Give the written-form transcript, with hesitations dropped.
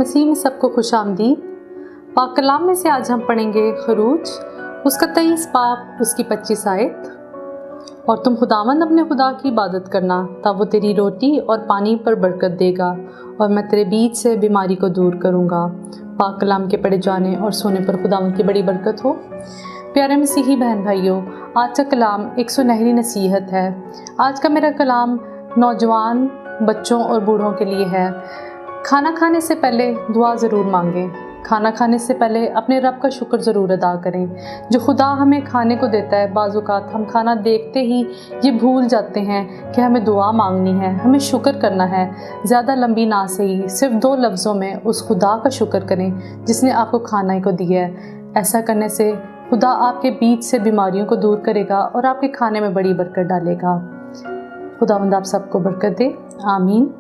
मसीह में सबको खुशामदीद। पाक कलाम में से आज हम पढ़ेंगे खरूज, उसका 23 बाब, उसकी 25 आयत। और तुम खुदावंद अपने खुदा की इबादत करना, तब वो तेरी रोटी और पानी पर बरकत देगा और मैं तेरे बीच से बीमारी को दूर करूँगा। पाक कलाम के पढ़े जाने और सोने पर खुदावंद की बड़ी बरकत हो। प्यारे मसीही बहन भाइयों, आज का कलाम एक सुनहरी नसीहत है। आज का मेरा कलाम नौजवान, बच्चों और बूढ़ों के लिए है। खाना खाने से पहले दुआ ज़रूर मांगें। खाना खाने से पहले अपने रब का शुक्र ज़रूर अदा करें जो खुदा हमें खाने को देता है। बाज़ औक़ात हम खाना देखते ही ये भूल जाते हैं कि हमें दुआ मांगनी है, हमें शुक्र करना है। ज़्यादा लंबी ना सही, सिर्फ 2 लफ्ज़ों में उस खुदा का शुक्र करें जिसने आपको खाना को दिया है। ऐसा करने से खुदा आपके बीच से बीमारियों को दूर करेगा और आपके खाने में बड़ी बरकत डालेगा। खुदावंद आप सबको बरकत दे। आमीन।